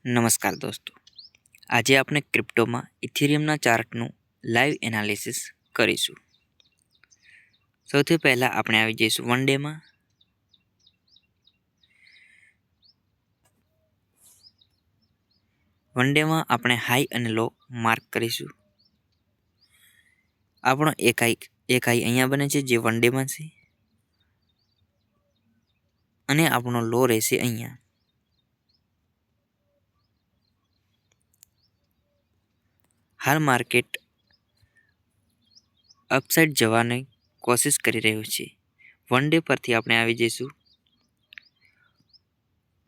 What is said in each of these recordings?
નમસ્કાર દોસ્તો, આજે આપણે ક્રિપ્ટોમાં ઇથેરિયમના ચાર્ટનું લાઈવ એનાલિસિસ કરીશું. સૌથી પહેલાં આપણે આવી જઈશું વન ડેમાં. વન ડેમાં આપણે હાઈ અને લો માર્ક કરીશું. આપણો એક હાઈ અહીંયા બને છે જે વન ડેમાં છે, અને આપણો લો રહેશે અહીંયા. હાલ માર્કેટ અપસાઇડ જવાની કોશિશ કરી રહ્યું છે. વન ડે પરથી આપણે આવી જઈશું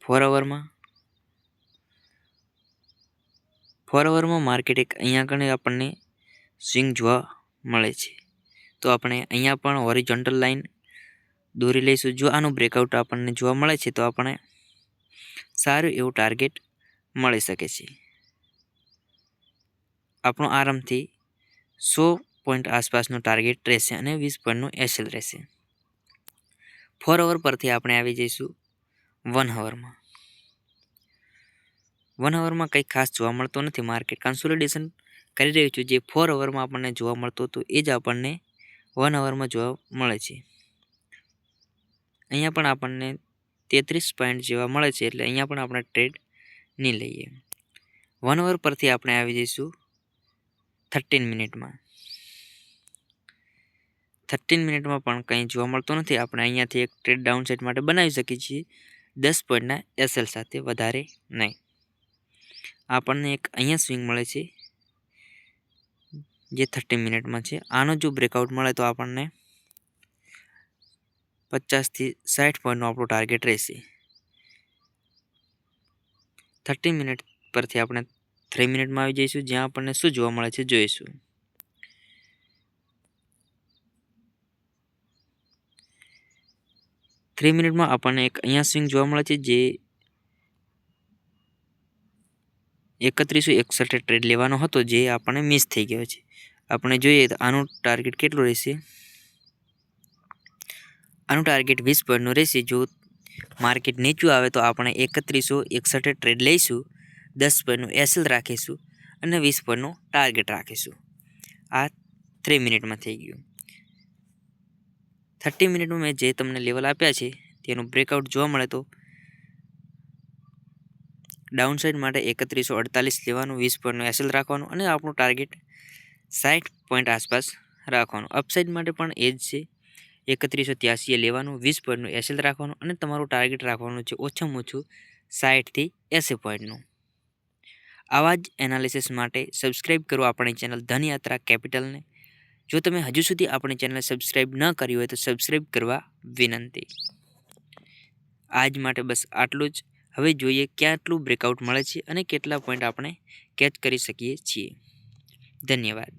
4 અવરમાં. 4 અવરમાં માર્કેટ એક અહીંયા આગળ આપણને સ્વિંગ જોવા મળે છે, તો આપણે અહીંયા પણ હોરિઝોન્ટલ લાઈન દોરી લઈશું. જો આનું બ્રેકઆઉટ આપણને જોવા મળે છે તો આપણે સારું એવું ટાર્ગેટ મળી શકે છે. આપણો આરામથી 100 પોઈન્ટ આસપાસનું ટાર્ગેટ રહેશે અને 20 પોઈન્ટનું એસએલ રહેશે. 4 અવર પરથી આપણે આવી જઈશું 1 અવરમાં. 1 અવરમાં કંઈ ખાસ જોવા મળતો નથી. માર્કેટ કન્સોલિડેશન કરી રહ્યું છે. જે 4 અવરમાં આપણને જોવા મળતું હતું એ જ આપણને 1 અવરમાં જોવા મળે છે. અહીંયા પણ આપણને 33 પોઈન્ટ જેવા મળે છે, એટલે અહીંયા પણ આપણે ટ્રેડ નહીં લઈએ. 1 અવર પરથી આપણે આવી જઈશું 13 મિનિટમાં. 13 મિનિટમાં પણ કંઈ જોવા મળતું નથી. આપણે અહીંયાથી એક ટ્રેડ ડાઉન સાઇડ માટે બનાવી શકીએ છીએ 10 પોઈન્ટના એસએલ સાથે, વધારે નહીં. આપણને એક અહીંયા સ્વિંગ મળે છે જે 30 મિનિટમાં છે. આનો જો બ્રેકઆઉટ મળે તો આપણને 50 થી 60 પોઈન્ટનો આપણો ટાર્ગેટ રહેશે. 30 મિનિટ પરથી આપણે 3 મિનિટમાં આવી જઈશું, જ્યાં આપણને શું જોવા મળે છે જોઈશું. થ્રી મિનિટમાં આપણને એક અહીંયા સ્વિંગ જોવા મળે છે જે 3161 ટ્રેડ લેવાનો હતો, જે આપણને મિસ થઈ ગયો છે. આપણે જોઈએ તો આનું ટાર્ગેટ કેટલું રહેશે. આનું ટાર્ગેટ 20 પોઈન્ટનું રહેશે. જો માર્કેટ નીચું આવે તો આપણે 3161 ટ્રેડ લઈશું, 10 પોઈન્ટનું એસએલ રાખીશું અને 20 પોઈન્ટનું ટાર્ગેટ રાખીશું. આ 3 મિનિટમાં થઈ ગયું. 30 મિનિટમાં મેં જે તમને લેવલ આપ્યા છે તેનું બ્રેકઆઉટ જોવા મળે તો ડાઉન સાઇડ માટે 3148 લેવાનું, 20 પોઈન્ટનું એસએલ રાખવાનું અને આપણું ટાર્ગેટ 60 પોઈન્ટ આસપાસ રાખવાનું. અપસાઇડ માટે પણ એ જ છે, 3183 લેવાનું, 20 પોઈન્ટનું એસએલ રાખવાનું અને તમારું ટાર્ગેટ રાખવાનું છે ઓછામાં ઓછું 60 થી 80 પોઈન્ટનું. આવા જ એનાલિસિસ માટે સબસ્ક્રાઈબ કરો આપણી ચેનલ ધનયાત્રા કેપિટલને. જો તમે હજુ સુધી આપણી ચેનલ સબસ્ક્રાઈબ ન કરી હોય તો સબસ્ક્રાઈબ કરવા વિનંતી. આજ માટે બસ આટલું જ. હવે જોઈએ કેટલું બ્રેકઆઉટ મળે છે અને કેટલા પોઈન્ટ આપણે કેચ કરી શકીએ છીએ. ધન્યવાદ.